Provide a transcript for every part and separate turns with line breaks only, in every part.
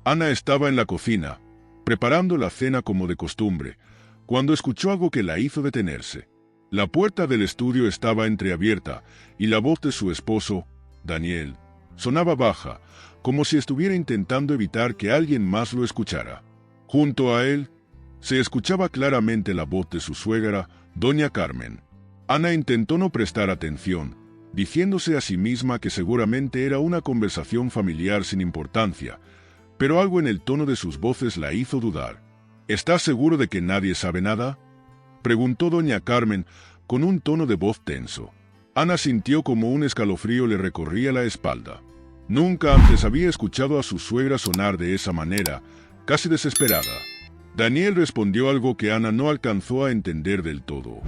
Ana estaba en la cocina, preparando la cena como de costumbre, cuando escuchó algo que la hizo detenerse. La puerta del estudio estaba entreabierta y la voz de su esposo, Daniel, sonaba baja, como si estuviera intentando evitar que alguien más lo escuchara. Junto a él, se escuchaba claramente la voz de su suegra, doña Carmen. Ana intentó no prestar atención, diciéndose a sí misma que seguramente era una conversación familiar sin importancia, pero algo en el tono de sus voces la hizo dudar. ¿Estás seguro de que nadie sabe nada?, preguntó doña Carmen con un tono de voz tenso. Ana sintió como un escalofrío le recorría la espalda. Nunca antes había escuchado a su suegra sonar de esa manera, casi desesperada. Daniel respondió algo que Ana no alcanzó a entender del todo,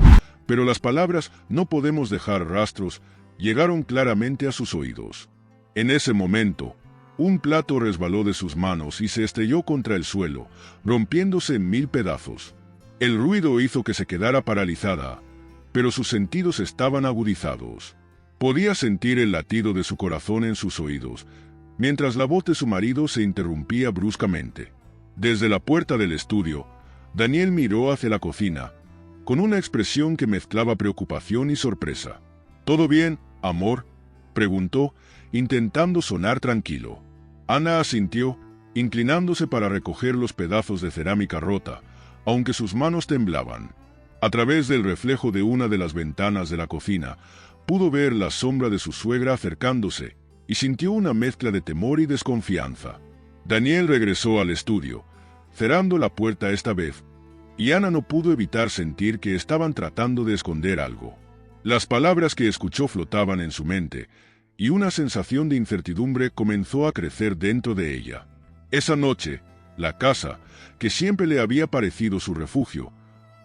pero las palabras "no podemos dejar rastros" llegaron claramente a sus oídos. En ese momento, un plato resbaló de sus manos y se estrelló contra el suelo, rompiéndose en 1000 pedazos. El ruido hizo que se quedara paralizada, pero sus sentidos estaban agudizados. Podía sentir el latido de su corazón en sus oídos, mientras la voz de su marido se interrumpía bruscamente. Desde la puerta del estudio, Daniel miró hacia la cocina, con una expresión que mezclaba preocupación y sorpresa. ¿Todo bien, amor?, preguntó, intentando sonar tranquilo. Ana asintió, inclinándose para recoger los pedazos de cerámica rota, aunque sus manos temblaban. A través del reflejo de una de las ventanas de la cocina, pudo ver la sombra de su suegra acercándose, y sintió una mezcla de temor y desconfianza. Daniel regresó al estudio, cerrando la puerta esta vez, y Ana no pudo evitar sentir que estaban tratando de esconder algo. Las palabras que escuchó flotaban en su mente, y una sensación de incertidumbre comenzó a crecer dentro de ella. Esa noche, la casa, que siempre le había parecido su refugio,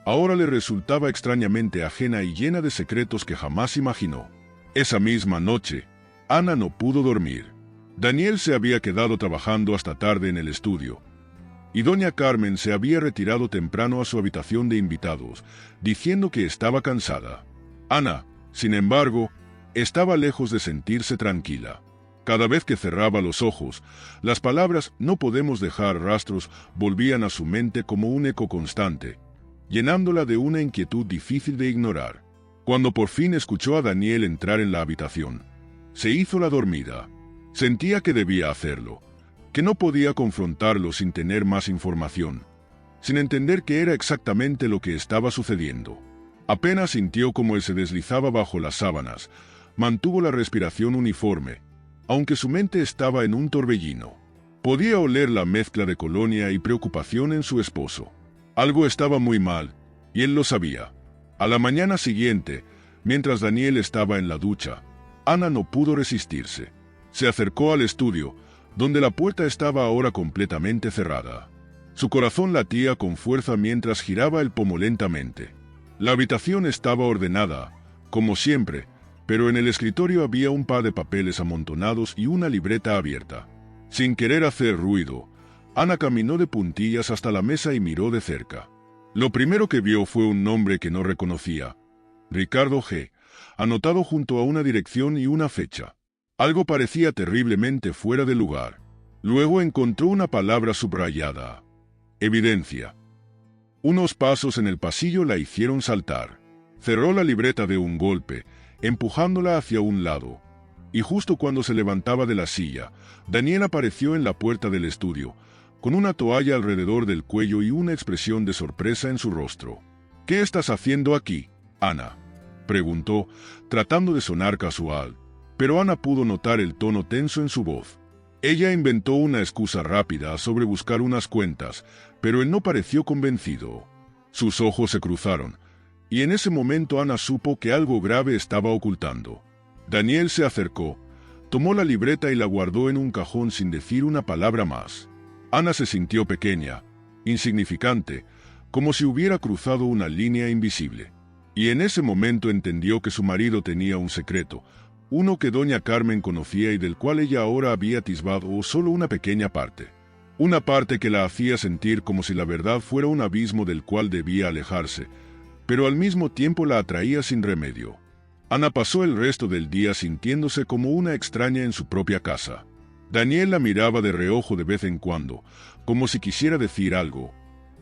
ahora le resultaba extrañamente ajena y llena de secretos que jamás imaginó. Esa misma noche, Ana no pudo dormir. Daniel se había quedado trabajando hasta tarde en el estudio, y doña Carmen se había retirado temprano a su habitación de invitados, diciendo que estaba cansada. Ana, sin embargo, estaba lejos de sentirse tranquila. Cada vez que cerraba los ojos, las palabras "no podemos dejar rastros" volvían a su mente como un eco constante, llenándola de una inquietud difícil de ignorar. Cuando por fin escuchó a Daniel entrar en la habitación, se hizo la dormida. Sentía que debía hacerlo, que no podía confrontarlo sin tener más información, sin entender qué era exactamente lo que estaba sucediendo. Apenas sintió cómo él se deslizaba bajo las sábanas, mantuvo la respiración uniforme, aunque su mente estaba en un torbellino. Podía oler la mezcla de colonia y preocupación en su esposo. Algo estaba muy mal, y él lo sabía. A la mañana siguiente, mientras Daniel estaba en la ducha, Ana no pudo resistirse. Se acercó al estudio, donde la puerta estaba ahora completamente cerrada. Su corazón latía con fuerza mientras giraba el pomo lentamente. La habitación estaba ordenada, como siempre, pero en el escritorio había un par de papeles amontonados y una libreta abierta. Sin querer hacer ruido, Ana caminó de puntillas hasta la mesa y miró de cerca. Lo primero que vio fue un nombre que no reconocía: Ricardo G., anotado junto a una dirección y una fecha. Algo parecía terriblemente fuera de lugar. Luego encontró una palabra subrayada: evidencia. Unos pasos en el pasillo la hicieron saltar. Cerró la libreta de un golpe, empujándola hacia un lado. Y justo cuando se levantaba de la silla, Daniel apareció en la puerta del estudio, con una toalla alrededor del cuello y una expresión de sorpresa en su rostro. ¿Qué estás haciendo aquí, Ana?, preguntó, tratando de sonar casual, pero Ana pudo notar el tono tenso en su voz. Ella inventó una excusa rápida sobre buscar unas cuentas, pero él no pareció convencido. Sus ojos se cruzaron, y en ese momento Ana supo que algo grave estaba ocultando. Daniel se acercó, tomó la libreta y la guardó en un cajón sin decir una palabra más. Ana se sintió pequeña, insignificante, como si hubiera cruzado una línea invisible. Y en ese momento entendió que su marido tenía un secreto, uno que doña Carmen conocía y del cual ella ahora había atisbado solo una pequeña parte. Una parte que la hacía sentir como si la verdad fuera un abismo del cual debía alejarse, pero al mismo tiempo la atraía sin remedio. Ana pasó el resto del día sintiéndose como una extraña en su propia casa. Daniel la miraba de reojo de vez en cuando, como si quisiera decir algo,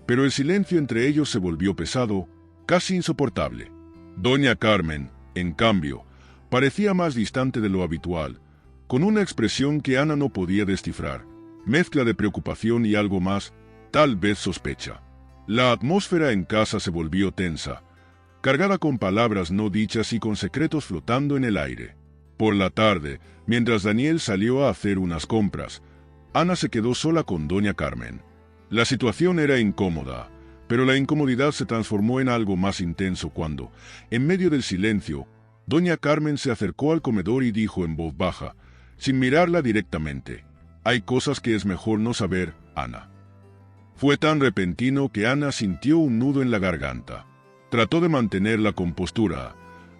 pero el silencio entre ellos se volvió pesado, casi insoportable. Doña Carmen, en cambio, parecía más distante de lo habitual, con una expresión que Ana no podía descifrar, mezcla de preocupación y algo más, tal vez sospecha. La atmósfera en casa se volvió tensa, cargada con palabras no dichas y con secretos flotando en el aire. Por la tarde, mientras Daniel salió a hacer unas compras, Ana se quedó sola con Doña Carmen. La situación era incómoda, pero la incomodidad se transformó en algo más intenso cuando, en medio del silencio, Doña Carmen se acercó al comedor y dijo en voz baja, sin mirarla directamente: «Hay cosas que es mejor no saber, Ana». Fue tan repentino que Ana sintió un nudo en la garganta. Trató de mantener la compostura,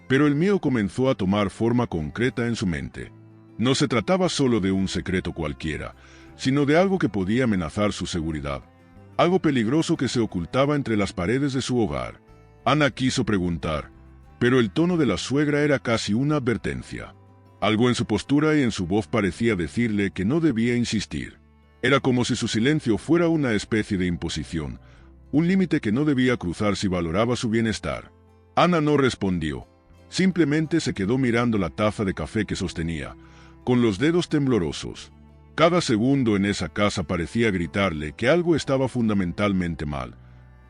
pero el miedo comenzó a tomar forma concreta en su mente. No se trataba solo de un secreto cualquiera, sino de algo que podía amenazar su seguridad. Algo peligroso que se ocultaba entre las paredes de su hogar. Ana quiso preguntar, pero el tono de la suegra era casi una advertencia. Algo en su postura y en su voz parecía decirle que no debía insistir. Era como si su silencio fuera una especie de imposición, un límite que no debía cruzar si valoraba su bienestar. Ana no respondió. Simplemente se quedó mirando la taza de café que sostenía, con los dedos temblorosos. Cada segundo en esa casa parecía gritarle que algo estaba fundamentalmente mal.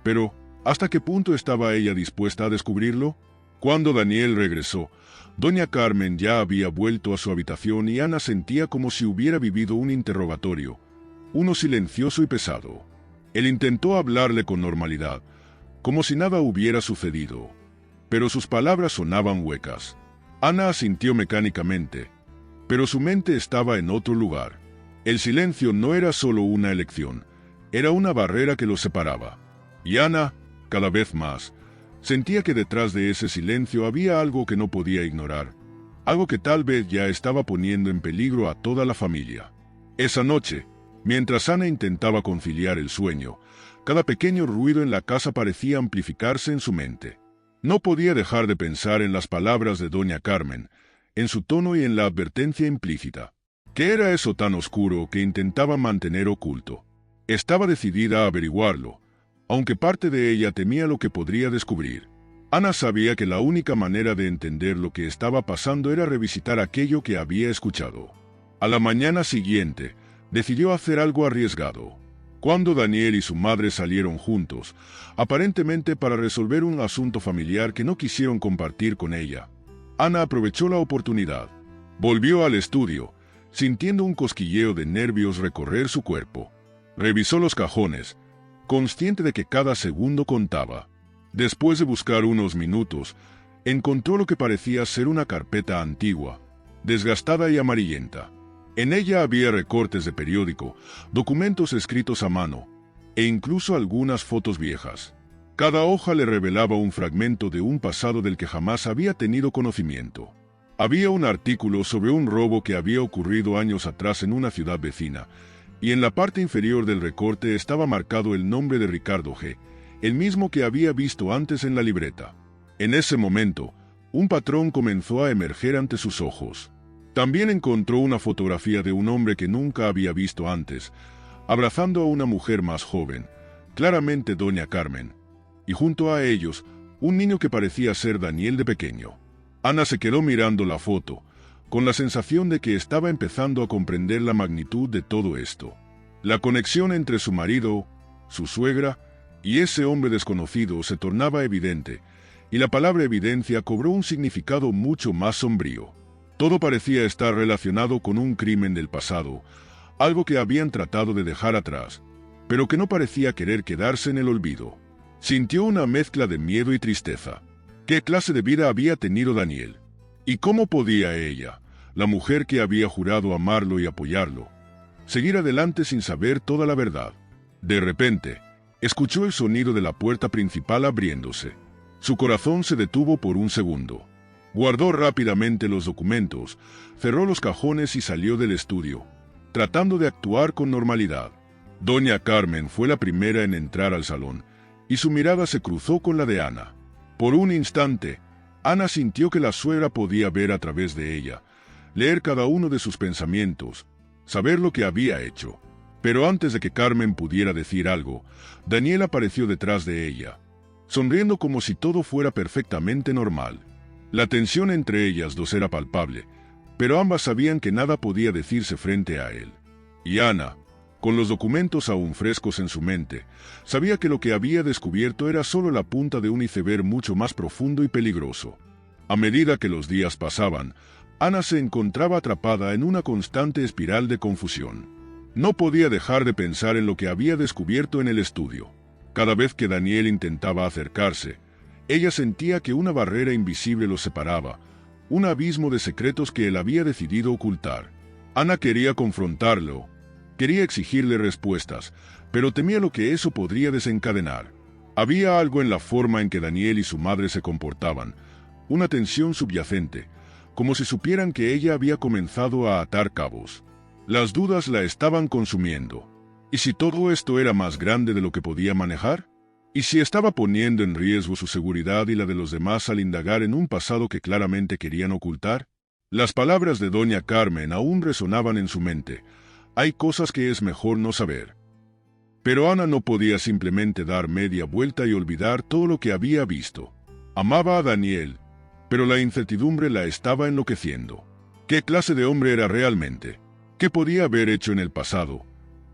Pero, ¿hasta qué punto estaba ella dispuesta a descubrirlo? Cuando Daniel regresó, Doña Carmen ya había vuelto a su habitación y Ana sentía como si hubiera vivido un interrogatorio, uno silencioso y pesado. Él intentó hablarle con normalidad, como si nada hubiera sucedido, pero sus palabras sonaban huecas. Ana asintió mecánicamente, pero su mente estaba en otro lugar. El silencio no era solo una elección, era una barrera que los separaba. Y Ana, cada vez más, sentía que detrás de ese silencio había algo que no podía ignorar, algo que tal vez ya estaba poniendo en peligro a toda la familia. Esa noche, mientras Ana intentaba conciliar el sueño, cada pequeño ruido en la casa parecía amplificarse en su mente. No podía dejar de pensar en las palabras de Doña Carmen, en su tono y en la advertencia implícita. ¿Qué era eso tan oscuro que intentaba mantener oculto? Estaba decidida a averiguarlo, aunque parte de ella temía lo que podría descubrir. Ana sabía que la única manera de entender lo que estaba pasando era revisitar aquello que había escuchado. A la mañana siguiente, decidió hacer algo arriesgado. Cuando Daniel y su madre salieron juntos, aparentemente para resolver un asunto familiar que no quisieron compartir con ella, Ana aprovechó la oportunidad. Volvió al estudio, sintiendo un cosquilleo de nervios recorrer su cuerpo. Revisó los cajones, consciente de que cada segundo contaba. Después de buscar unos minutos, encontró lo que parecía ser una carpeta antigua, desgastada y amarillenta. En ella había recortes de periódico, documentos escritos a mano, e incluso algunas fotos viejas. Cada hoja le revelaba un fragmento de un pasado del que jamás había tenido conocimiento. Había un artículo sobre un robo que había ocurrido años atrás en una ciudad vecina, y en la parte inferior del recorte estaba marcado el nombre de Ricardo G., el mismo que había visto antes en la libreta. En ese momento, un patrón comenzó a emerger ante sus ojos. También encontró una fotografía de un hombre que nunca había visto antes, abrazando a una mujer más joven, claramente Doña Carmen, y junto a ellos, un niño que parecía ser Daniel de pequeño. Ana se quedó mirando la foto, con la sensación de que estaba empezando a comprender la magnitud de todo esto. La conexión entre su marido, su suegra y ese hombre desconocido se tornaba evidente, y la palabra evidencia cobró un significado mucho más sombrío. Todo parecía estar relacionado con un crimen del pasado, algo que habían tratado de dejar atrás, pero que no parecía querer quedarse en el olvido. Sintió una mezcla de miedo y tristeza. ¿Qué clase de vida había tenido Daniel? ¿Y cómo podía ella, la mujer que había jurado amarlo y apoyarlo, seguir adelante sin saber toda la verdad? De repente, escuchó el sonido de la puerta principal abriéndose. Su corazón se detuvo por un segundo. Guardó rápidamente los documentos, cerró los cajones y salió del estudio, tratando de actuar con normalidad. Doña Carmen fue la primera en entrar al salón, y su mirada se cruzó con la de Ana. Por un instante, Ana sintió que la suegra podía ver a través de ella, leer cada uno de sus pensamientos, saber lo que había hecho. Pero antes de que Carmen pudiera decir algo, Daniel apareció detrás de ella, sonriendo como si todo fuera perfectamente normal. La tensión entre ellas dos era palpable, pero ambas sabían que nada podía decirse frente a él. Y Ana, con los documentos aún frescos en su mente, sabía que lo que había descubierto era solo la punta de un iceberg mucho más profundo y peligroso. A medida que los días pasaban, Ana se encontraba atrapada en una constante espiral de confusión. No podía dejar de pensar en lo que había descubierto en el estudio. Cada vez que Daniel intentaba acercarse, ella sentía que una barrera invisible los separaba, un abismo de secretos que él había decidido ocultar. Ana quería confrontarlo, quería exigirle respuestas, pero temía lo que eso podría desencadenar. Había algo en la forma en que Daniel y su madre se comportaban, una tensión subyacente, como si supieran que ella había comenzado a atar cabos. Las dudas la estaban consumiendo. ¿Y si todo esto era más grande de lo que podía manejar? ¿Y si estaba poniendo en riesgo su seguridad y la de los demás al indagar en un pasado que claramente querían ocultar? Las palabras de doña Carmen aún resonaban en su mente. Hay cosas que es mejor no saber. Pero Ana no podía simplemente dar media vuelta y olvidar todo lo que había visto. Amaba a Daniel, pero la incertidumbre la estaba enloqueciendo. ¿Qué clase de hombre era realmente? ¿Qué podía haber hecho en el pasado?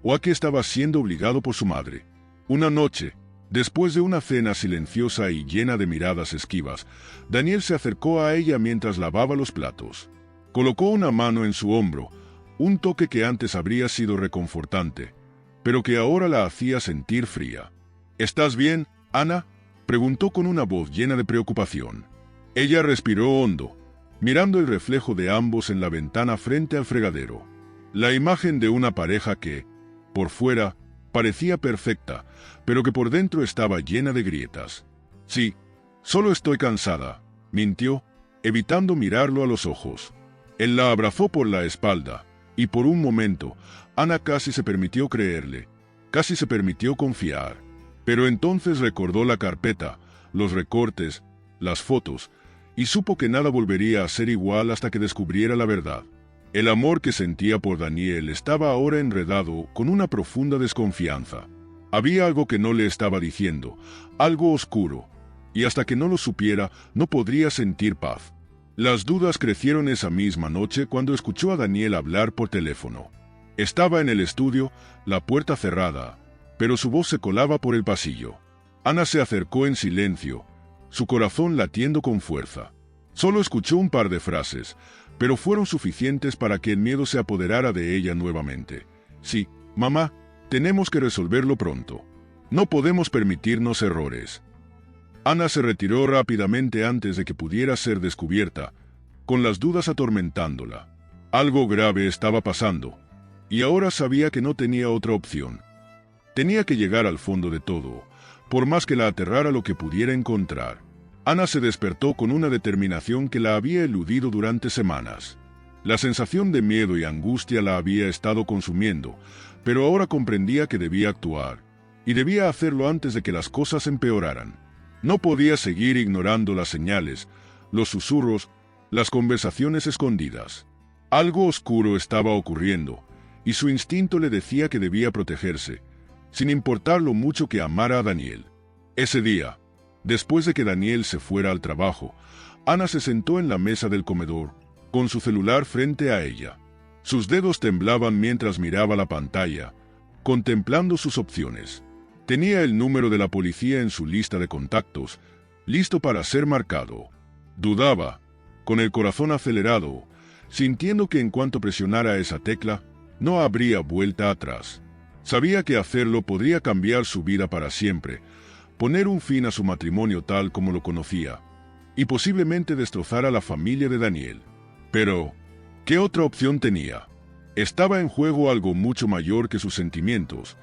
¿O a qué estaba siendo obligado por su madre? Una noche, después de una cena silenciosa y llena de miradas esquivas, Daniel se acercó a ella mientras lavaba los platos. Colocó una mano en su hombro, un toque que antes habría sido reconfortante, pero que ahora la hacía sentir fría. ¿Estás bien, Ana?, preguntó con una voz llena de preocupación. Ella respiró hondo, mirando el reflejo de ambos en la ventana frente al fregadero. La imagen de una pareja que, por fuera, parecía perfecta, pero que por dentro estaba llena de grietas. Sí, solo estoy cansada, mintió, evitando mirarlo a los ojos. Él la abrazó por la espalda, y por un momento, Ana casi se permitió creerle, casi se permitió confiar. Pero entonces recordó la carpeta, los recortes, las fotos, y supo que nada volvería a ser igual hasta que descubriera la verdad. El amor que sentía por Daniel estaba ahora enredado con una profunda desconfianza. Había algo que no le estaba diciendo, algo oscuro, y hasta que no lo supiera, no podría sentir paz. Las dudas crecieron esa misma noche cuando escuchó a Daniel hablar por teléfono. Estaba en el estudio, la puerta cerrada, pero su voz se colaba por el pasillo. Ana se acercó en silencio, su corazón latiendo con fuerza. Solo escuchó un par de frases, pero fueron suficientes para que el miedo se apoderara de ella nuevamente. Sí, mamá, tenemos que resolverlo pronto. No podemos permitirnos errores. Ana se retiró rápidamente antes de que pudiera ser descubierta, con las dudas atormentándola. Algo grave estaba pasando, y ahora sabía que no tenía otra opción. Tenía que llegar al fondo de todo, por más que la aterrara lo que pudiera encontrar. Ana se despertó con una determinación que la había eludido durante semanas. La sensación de miedo y angustia la había estado consumiendo, pero ahora comprendía que debía actuar, y debía hacerlo antes de que las cosas empeoraran. No podía seguir ignorando las señales, los susurros, las conversaciones escondidas. Algo oscuro estaba ocurriendo, y su instinto le decía que debía protegerse, sin importar lo mucho que amara a Daniel. Ese día, después de que Daniel se fuera al trabajo, Ana se sentó en la mesa del comedor, con su celular frente a ella. Sus dedos temblaban mientras miraba la pantalla, contemplando sus opciones. Tenía el número de la policía en su lista de contactos, listo para ser marcado. Dudaba, con el corazón acelerado, sintiendo que en cuanto presionara esa tecla, no habría vuelta atrás. Sabía que hacerlo podría cambiar su vida para siempre, poner un fin a su matrimonio tal como lo conocía, y posiblemente destrozar a la familia de Daniel. Pero, ¿qué otra opción tenía? Estaba en juego algo mucho mayor que sus sentimientos.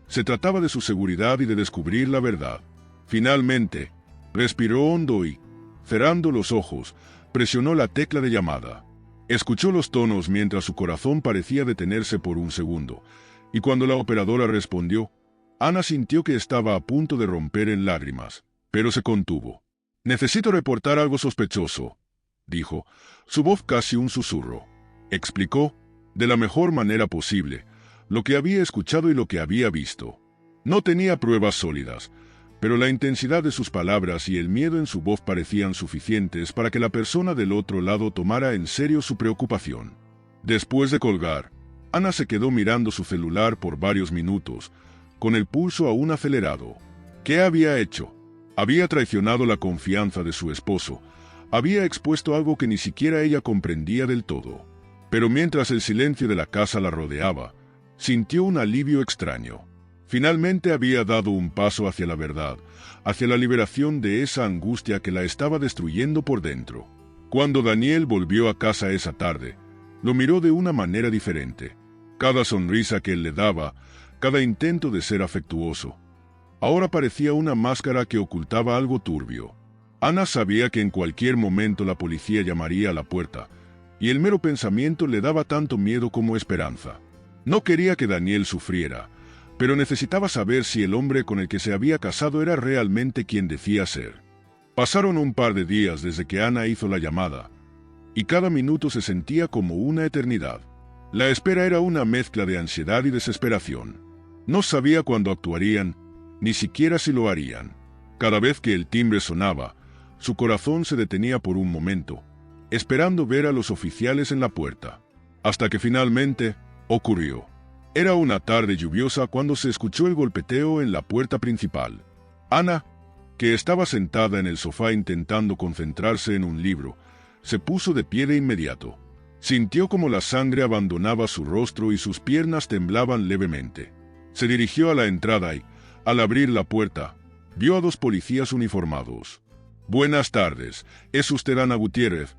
Se trataba de su seguridad y de descubrir la verdad. Finalmente, respiró hondo y, cerrando los ojos, presionó la tecla de llamada. Escuchó los tonos mientras su corazón parecía detenerse por un segundo, y cuando la operadora respondió, Ana sintió que estaba a punto de romper en lágrimas, pero se contuvo. «Necesito reportar algo sospechoso», dijo, su voz casi un susurro. Explicó, de la mejor manera posible, lo que había escuchado y lo que había visto. No tenía pruebas sólidas, pero la intensidad de sus palabras y el miedo en su voz parecían suficientes para que la persona del otro lado tomara en serio su preocupación. Después de colgar, Ana se quedó mirando su celular por varios minutos, con el pulso aún acelerado. ¿Qué había hecho? Había traicionado la confianza de su esposo, había expuesto algo que ni siquiera ella comprendía del todo. Pero mientras el silencio de la casa la rodeaba, sintió un alivio extraño. Finalmente había dado un paso hacia la verdad, hacia la liberación de esa angustia que la estaba destruyendo por dentro. Cuando Daniel volvió a casa esa tarde, lo miró de una manera diferente. Cada sonrisa que él le daba, cada intento de ser afectuoso, ahora parecía una máscara que ocultaba algo turbio. Ana sabía que en cualquier momento la policía llamaría a la puerta, y el mero pensamiento le daba tanto miedo como esperanza. No quería que Daniel sufriera, pero necesitaba saber si el hombre con el que se había casado era realmente quien decía ser. Pasaron un par de días desde que Ana hizo la llamada, y cada minuto se sentía como una eternidad. La espera era una mezcla de ansiedad y desesperación. No sabía cuándo actuarían, ni siquiera si lo harían. Cada vez que el timbre sonaba, su corazón se detenía por un momento, esperando ver a los oficiales en la puerta. Hasta que finalmente ocurrió. Era una tarde lluviosa cuando se escuchó el golpeteo en la puerta principal. Ana, que estaba sentada en el sofá intentando concentrarse en un libro, se puso de pie de inmediato. Sintió como la sangre abandonaba su rostro y sus piernas temblaban levemente. Se dirigió a la entrada y, al abrir la puerta, vio a dos policías uniformados. «Buenas tardes, ¿es usted Ana Gutiérrez?»,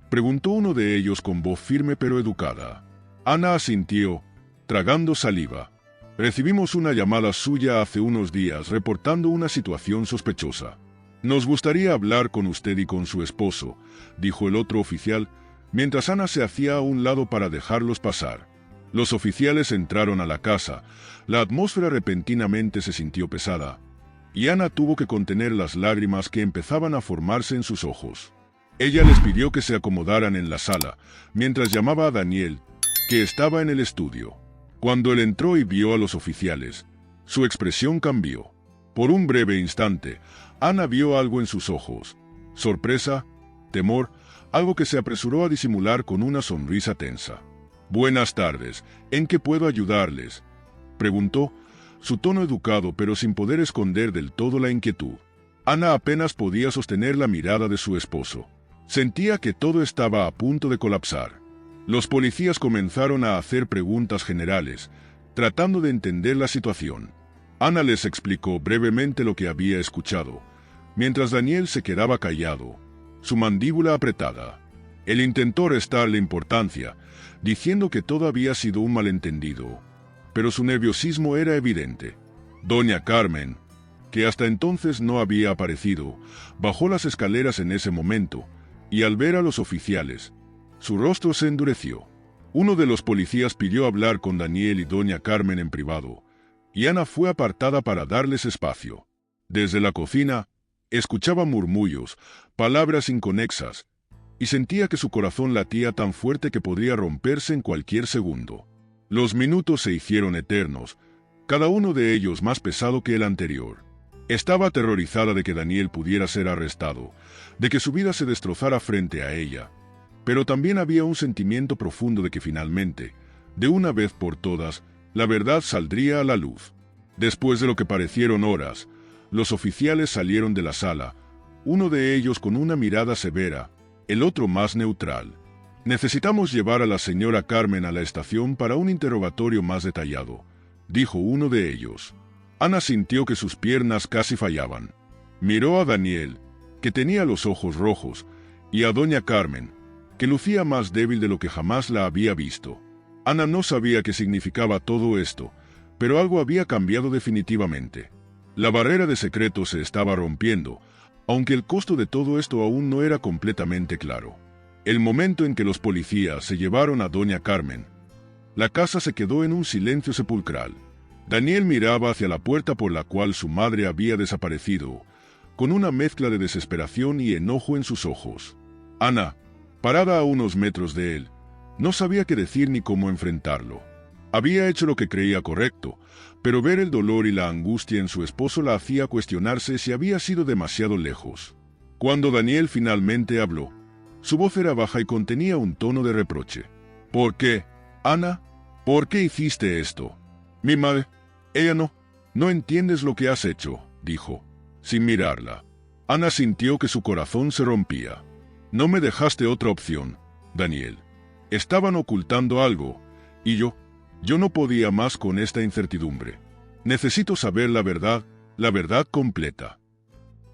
preguntó uno de ellos con voz firme pero educada. Ana asintió, tragando saliva. «Recibimos una llamada suya hace unos días reportando una situación sospechosa. Nos gustaría hablar con usted y con su esposo», dijo el otro oficial, mientras Ana se hacía a un lado para dejarlos pasar. Los oficiales entraron a la casa, la atmósfera repentinamente se sintió pesada, y Ana tuvo que contener las lágrimas que empezaban a formarse en sus ojos. Ella les pidió que se acomodaran en la sala, mientras llamaba a Daniel, que estaba en el estudio. Cuando él entró y vio a los oficiales, su expresión cambió. Por un breve instante, Ana vio algo en sus ojos: sorpresa, temor, algo que se apresuró a disimular con una sonrisa tensa. «Buenas tardes, ¿en qué puedo ayudarles?», preguntó, su tono educado pero sin poder esconder del todo la inquietud. Ana apenas podía sostener la mirada de su esposo. Sentía que todo estaba a punto de colapsar. Los policías comenzaron a hacer preguntas generales, tratando de entender la situación. Ana les explicó brevemente lo que había escuchado, mientras Daniel se quedaba callado, su mandíbula apretada. Él intentó restarle importancia, diciendo que todo había sido un malentendido, pero su nerviosismo era evidente. Doña Carmen, que hasta entonces no había aparecido, bajó las escaleras en ese momento, y al ver a los oficiales, su rostro se endureció. Uno de los policías pidió hablar con Daniel y Doña Carmen en privado, y Ana fue apartada para darles espacio. Desde la cocina, escuchaba murmullos, palabras inconexas, y sentía que su corazón latía tan fuerte que podría romperse en cualquier segundo. Los minutos se hicieron eternos, cada uno de ellos más pesado que el anterior. Estaba aterrorizada de que Daniel pudiera ser arrestado, de que su vida se destrozara frente a ella, pero también había un sentimiento profundo de que finalmente, de una vez por todas, la verdad saldría a la luz. Después de lo que parecieron horas, los oficiales salieron de la sala, uno de ellos con una mirada severa, el otro más neutral. «Necesitamos llevar a la señora Carmen a la estación para un interrogatorio más detallado», dijo uno de ellos. Ana sintió que sus piernas casi fallaban. Miró a Daniel, que tenía los ojos rojos, y a Doña Carmen, que lucía más débil de lo que jamás la había visto. Ana no sabía qué significaba todo esto, pero algo había cambiado definitivamente. La barrera de secreto se estaba rompiendo, aunque el costo de todo esto aún no era completamente claro. El momento en que los policías se llevaron a Doña Carmen, la casa se quedó en un silencio sepulcral. Daniel miraba hacia la puerta por la cual su madre había desaparecido, con una mezcla de desesperación y enojo en sus ojos. Ana, parada a unos metros de él, No sabía qué decir ni cómo enfrentarlo. Había hecho lo que creía correcto, pero ver el dolor y la angustia en su esposo la hacía cuestionarse si había sido demasiado lejos. Cuando Daniel finalmente habló, su voz era baja y contenía un tono de reproche. ¿Por qué, Ana? ¿Por qué hiciste esto? Mi madre, ella no entiendes lo que has hecho, dijo, sin mirarla. Ana sintió que su corazón se rompía. No me dejaste otra opción, Daniel. Estaban ocultando algo, y yo no podía más con esta incertidumbre. Necesito saber la verdad completa.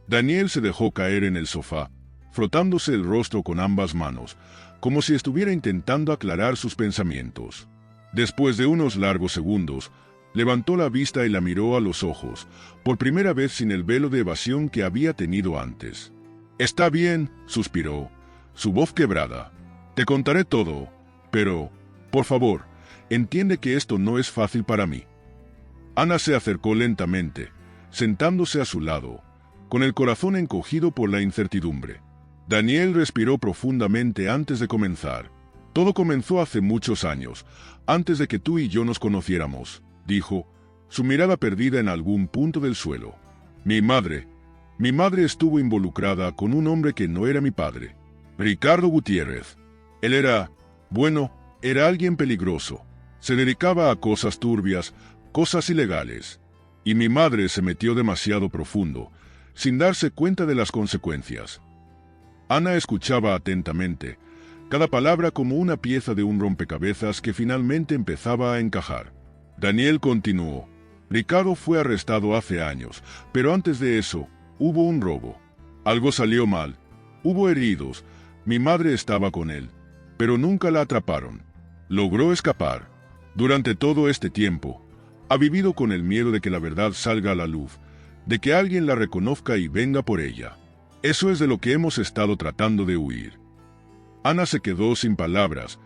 Daniel se dejó caer en el sofá, frotándose el rostro con ambas manos, como si estuviera intentando aclarar sus pensamientos. Después de unos largos segundos, levantó la vista y la miró a los ojos, por primera vez sin el velo de evasión que había tenido antes. «Está bien», suspiró, su voz quebrada. «Te contaré todo, pero, por favor, entiende que esto no es fácil para mí». Ana se acercó lentamente, sentándose a su lado, con el corazón encogido por la incertidumbre. Daniel respiró profundamente antes de comenzar. «Todo comenzó hace muchos años, antes de que tú y yo nos conociéramos», dijo, su mirada perdida en algún punto del suelo. Mi madre estuvo involucrada con un hombre que no era mi padre, Ricardo Gutiérrez. Él era alguien peligroso. Se dedicaba a cosas turbias, cosas ilegales. Y mi madre se metió demasiado profundo, sin darse cuenta de las consecuencias. Ana escuchaba atentamente, cada palabra como una pieza de un rompecabezas que finalmente empezaba a encajar. Daniel continuó. Ricardo fue arrestado hace años, pero antes de eso, hubo un robo. Algo salió mal. Hubo heridos. Mi madre estaba con él, pero nunca la atraparon. Logró escapar. Durante todo este tiempo, ha vivido con el miedo de que la verdad salga a la luz, de que alguien la reconozca y venga por ella. Eso es de lo que hemos estado tratando de huir. Ana se quedó sin palabras,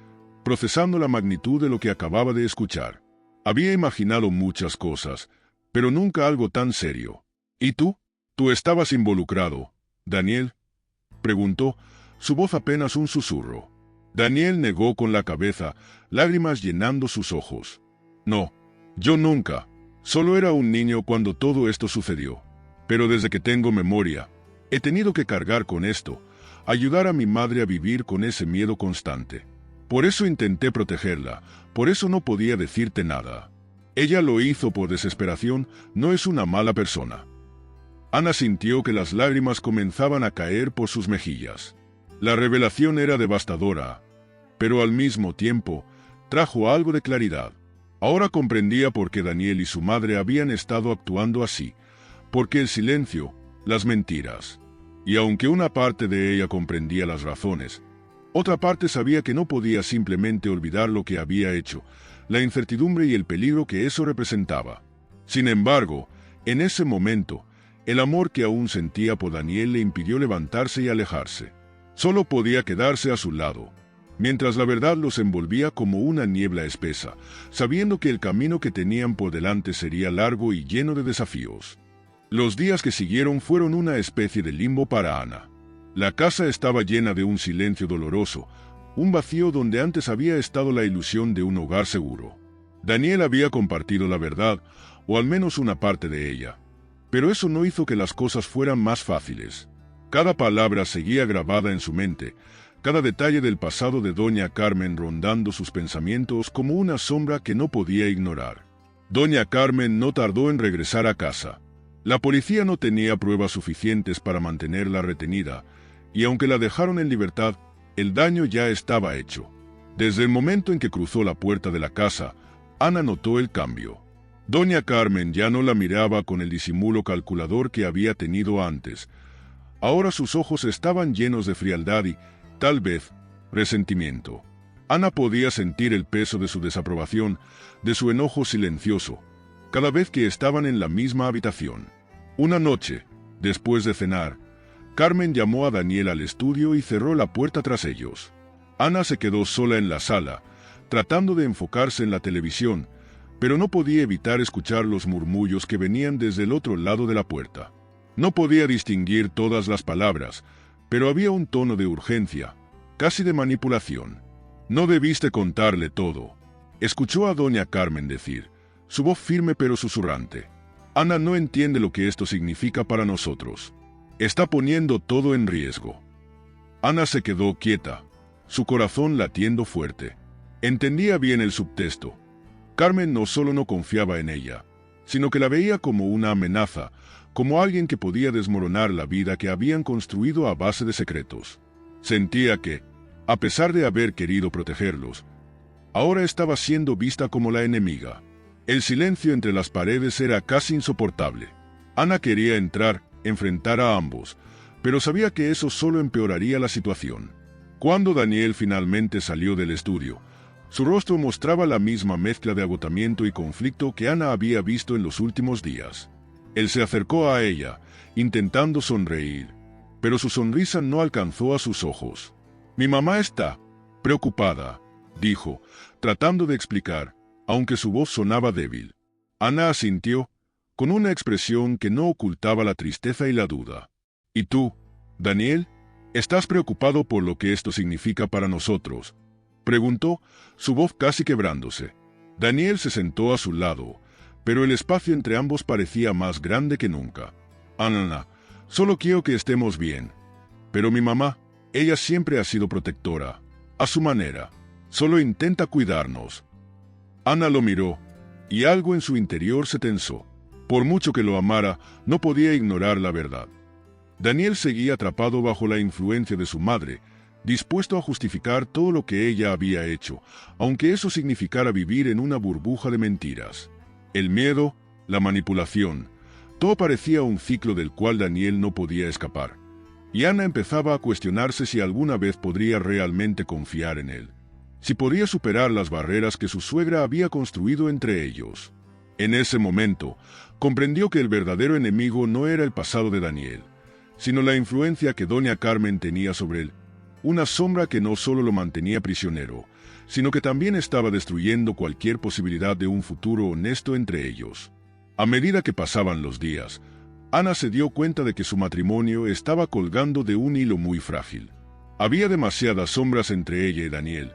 procesando la magnitud de lo que acababa de escuchar. Había imaginado muchas cosas, pero nunca algo tan serio. ¿Y tú? ¿Tú estabas involucrado, Daniel?, preguntó, su voz apenas un susurro. Daniel negó con la cabeza, lágrimas llenando sus ojos. No, yo nunca. Solo era un niño cuando todo esto sucedió. Pero desde que tengo memoria, he tenido que cargar con esto, ayudar a mi madre a vivir con ese miedo constante. Por eso intenté protegerla, por eso no podía decirte nada. Ella lo hizo por desesperación, no es una mala persona. Ana sintió que las lágrimas comenzaban a caer por sus mejillas. La revelación era devastadora, pero al mismo tiempo, trajo algo de claridad. Ahora comprendía por qué Daniel y su madre habían estado actuando así, porque el silencio, las mentiras. Y aunque una parte de ella comprendía las razones, otra parte sabía que no podía simplemente olvidar lo que había hecho, la incertidumbre y el peligro que eso representaba. Sin embargo, en ese momento, el amor que aún sentía por Daniel le impidió levantarse y alejarse. Solo podía quedarse a su lado, mientras la verdad los envolvía como una niebla espesa, sabiendo que el camino que tenían por delante sería largo y lleno de desafíos. Los días que siguieron fueron una especie de limbo para Ana. La casa estaba llena de un silencio doloroso, un vacío donde antes había estado la ilusión de un hogar seguro. Daniel había compartido la verdad, o al menos una parte de ella, pero eso no hizo que las cosas fueran más fáciles. Cada palabra seguía grabada en su mente, cada detalle del pasado de Doña Carmen rondando sus pensamientos como una sombra que no podía ignorar. Doña Carmen no tardó en regresar a casa. La policía no tenía pruebas suficientes para mantenerla retenida, y aunque la dejaron en libertad, el daño ya estaba hecho. Desde el momento en que cruzó la puerta de la casa, Ana notó el cambio. Doña Carmen ya no la miraba con el disimulo calculador que había tenido antes. Ahora sus ojos estaban llenos de frialdad y, tal vez, resentimiento. Ana podía sentir el peso de su desaprobación, de su enojo silencioso, cada vez que estaban en la misma habitación. Una noche, después de cenar, Carmen llamó a Daniel al estudio y cerró la puerta tras ellos. Ana se quedó sola en la sala, tratando de enfocarse en la televisión, pero no podía evitar escuchar los murmullos que venían desde el otro lado de la puerta. No podía distinguir todas las palabras, pero había un tono de urgencia, casi de manipulación. No debiste contarle todo. Escuchó a doña Carmen decir, su voz firme pero susurrante. Ana no entiende lo que esto significa para nosotros. Está poniendo todo en riesgo. Ana se quedó quieta, su corazón latiendo fuerte. Entendía bien el subtexto. Carmen no solo no confiaba en ella, sino que la veía como una amenaza, como alguien que podía desmoronar la vida que habían construido a base de secretos. Sentía que, a pesar de haber querido protegerlos, ahora estaba siendo vista como la enemiga. El silencio entre las paredes era casi insoportable. Ana quería entrar, enfrentar a ambos, pero sabía que eso solo empeoraría la situación. Cuando Daniel finalmente salió del estudio, su rostro mostraba la misma mezcla de agotamiento y conflicto que Ana había visto en los últimos días. Él se acercó a ella, intentando sonreír, pero su sonrisa no alcanzó a sus ojos. «Mi mamá está preocupada», dijo, tratando de explicar, aunque su voz sonaba débil. Ana asintió, con una expresión que no ocultaba la tristeza y la duda. «¿Y tú, Daniel? ¿Estás preocupado por lo que esto significa para nosotros?», preguntó, su voz casi quebrándose. Daniel se sentó a su lado, pero el espacio entre ambos parecía más grande que nunca. «Ana, solo quiero que estemos bien. Pero mi mamá, ella siempre ha sido protectora, a su manera. Solo intenta cuidarnos». Ana lo miró, y algo en su interior se tensó. Por mucho que lo amara, no podía ignorar la verdad. Daniel seguía atrapado bajo la influencia de su madre, dispuesto a justificar todo lo que ella había hecho, aunque eso significara vivir en una burbuja de mentiras. El miedo, la manipulación, todo parecía un ciclo del cual Daniel no podía escapar. Y Ana empezaba a cuestionarse si alguna vez podría realmente confiar en él, si podía superar las barreras que su suegra había construido entre ellos. En ese momento, comprendió que el verdadero enemigo no era el pasado de Daniel, sino la influencia que doña Carmen tenía sobre él, una sombra que no solo lo mantenía prisionero, sino que también estaba destruyendo cualquier posibilidad de un futuro honesto entre ellos. A medida que pasaban los días, Ana se dio cuenta de que su matrimonio estaba colgando de un hilo muy frágil. Había demasiadas sombras entre ella y Daniel,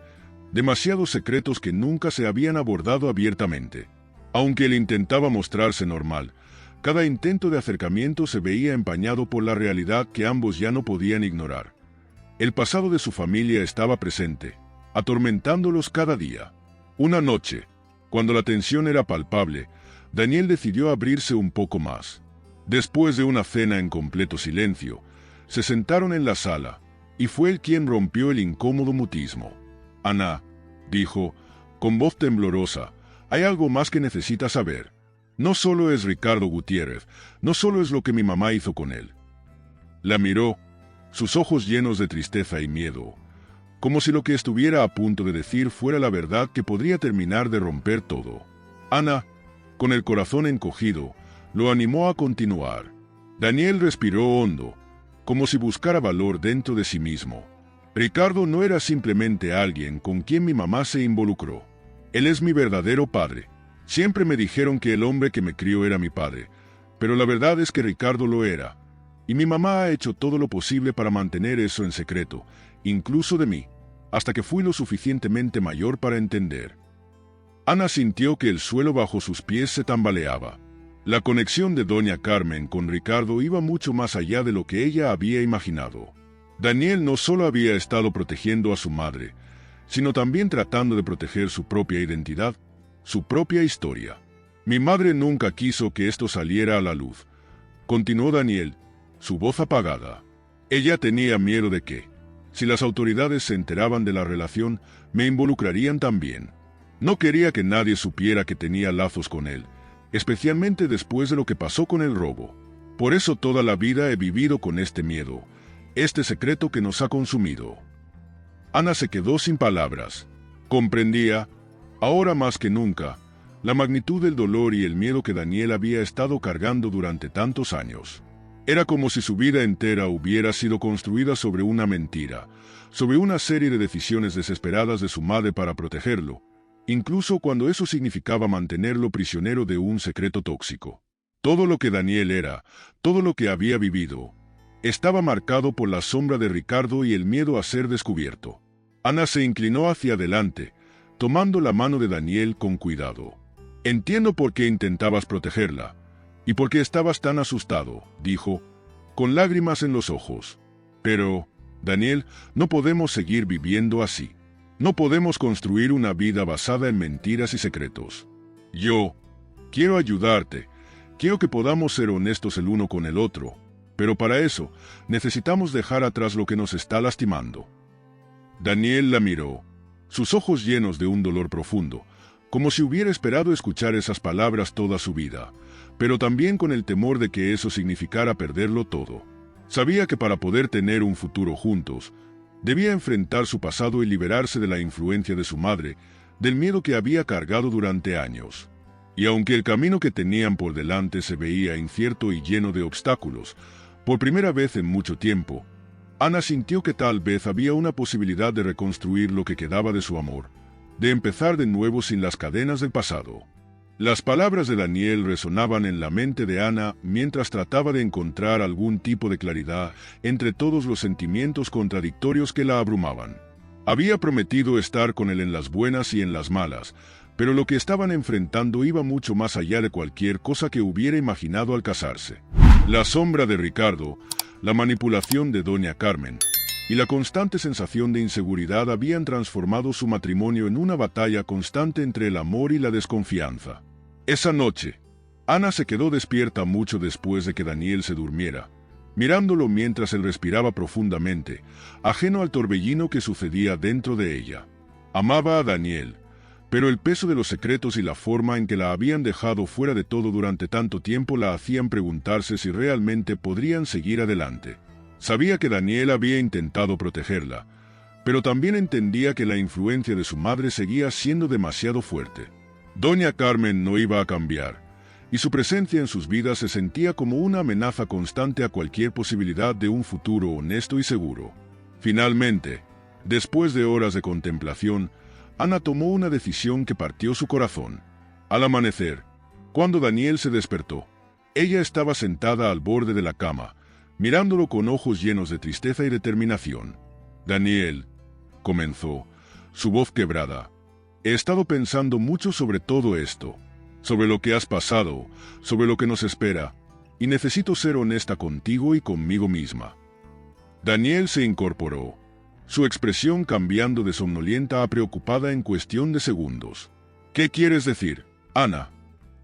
demasiados secretos que nunca se habían abordado abiertamente. Aunque él intentaba mostrarse normal, cada intento de acercamiento se veía empañado por la realidad que ambos ya no podían ignorar. El pasado de su familia estaba presente, atormentándolos cada día. Una noche, cuando la tensión era palpable, Daniel decidió abrirse un poco más. Después de una cena en completo silencio, se sentaron en la sala, y fue él quien rompió el incómodo mutismo. «Ana», dijo, con voz temblorosa, «hay algo más que necesitas saber. No solo es Ricardo Gutiérrez, no solo es lo que mi mamá hizo con él». La miró, sus ojos llenos de tristeza y miedo, como si lo que estuviera a punto de decir fuera la verdad que podría terminar de romper todo. Ana, con el corazón encogido, lo animó a continuar. Daniel respiró hondo, como si buscara valor dentro de sí mismo. «Ricardo no era simplemente alguien con quien mi mamá se involucró. Él es mi verdadero padre. Siempre me dijeron que el hombre que me crió era mi padre, pero la verdad es que Ricardo lo era. Y mi mamá ha hecho todo lo posible para mantener eso en secreto, incluso de mí, hasta que fui lo suficientemente mayor para entender». Ana sintió que el suelo bajo sus pies se tambaleaba. La conexión de doña Carmen con Ricardo iba mucho más allá de lo que ella había imaginado. Daniel no solo había estado protegiendo a su madre, sino también tratando de proteger su propia identidad, su propia historia. «Mi madre nunca quiso que esto saliera a la luz», continuó Daniel, su voz apagada. «Ella tenía miedo de que, si las autoridades se enteraban de la relación, me involucrarían también. No quería que nadie supiera que tenía lazos con él, especialmente después de lo que pasó con el robo. Por eso toda la vida he vivido con este miedo, este secreto que nos ha consumido». Ana se quedó sin palabras. Comprendía, ahora más que nunca, la magnitud del dolor y el miedo que Daniel había estado cargando durante tantos años. Era como si su vida entera hubiera sido construida sobre una mentira, sobre una serie de decisiones desesperadas de su madre para protegerlo, incluso cuando eso significaba mantenerlo prisionero de un secreto tóxico. Todo lo que Daniel era, todo lo que había vivido, estaba marcado por la sombra de Ricardo y el miedo a ser descubierto. Ana se inclinó hacia adelante, tomando la mano de Daniel con cuidado. Entiendo por qué intentabas protegerla, y por qué estabas tan asustado, dijo, con lágrimas en los ojos. Pero, Daniel, no podemos seguir viviendo así. No podemos construir una vida basada en mentiras y secretos. Yo quiero ayudarte, quiero que podamos ser honestos el uno con el otro, pero para eso necesitamos dejar atrás lo que nos está lastimando. Daniel la miró, sus ojos llenos de un dolor profundo, como si hubiera esperado escuchar esas palabras toda su vida, pero también con el temor de que eso significara perderlo todo. Sabía que para poder tener un futuro juntos, debía enfrentar su pasado y liberarse de la influencia de su madre, del miedo que había cargado durante años. Y aunque el camino que tenían por delante se veía incierto y lleno de obstáculos, por primera vez en mucho tiempo, Ana sintió que tal vez había una posibilidad de reconstruir lo que quedaba de su amor, de empezar de nuevo sin las cadenas del pasado. Las palabras de Daniel resonaban en la mente de Ana mientras trataba de encontrar algún tipo de claridad entre todos los sentimientos contradictorios que la abrumaban. Había prometido estar con él en las buenas y en las malas, pero lo que estaban enfrentando iba mucho más allá de cualquier cosa que hubiera imaginado al casarse. La sombra de Ricardo, la manipulación de doña Carmen y la constante sensación de inseguridad habían transformado su matrimonio en una batalla constante entre el amor y la desconfianza. Esa noche, Ana se quedó despierta mucho después de que Daniel se durmiera, mirándolo mientras él respiraba profundamente, ajeno al torbellino que sucedía dentro de ella. Amaba a Daniel, pero el peso de los secretos y la forma en que la habían dejado fuera de todo durante tanto tiempo la hacían preguntarse si realmente podrían seguir adelante. Sabía que Daniel había intentado protegerla, pero también entendía que la influencia de su madre seguía siendo demasiado fuerte. Doña Carmen no iba a cambiar, y su presencia en sus vidas se sentía como una amenaza constante a cualquier posibilidad de un futuro honesto y seguro. Finalmente, después de horas de contemplación, Ana tomó una decisión que partió su corazón. Al amanecer, cuando Daniel se despertó, ella estaba sentada al borde de la cama, mirándolo con ojos llenos de tristeza y determinación. Daniel, comenzó, su voz quebrada, he estado pensando mucho sobre todo esto, sobre lo que has pasado, sobre lo que nos espera, y necesito ser honesta contigo y conmigo misma. Daniel se incorporó, su expresión cambiando de somnolienta a preocupada en cuestión de segundos. ¿Qué quieres decir, Ana?,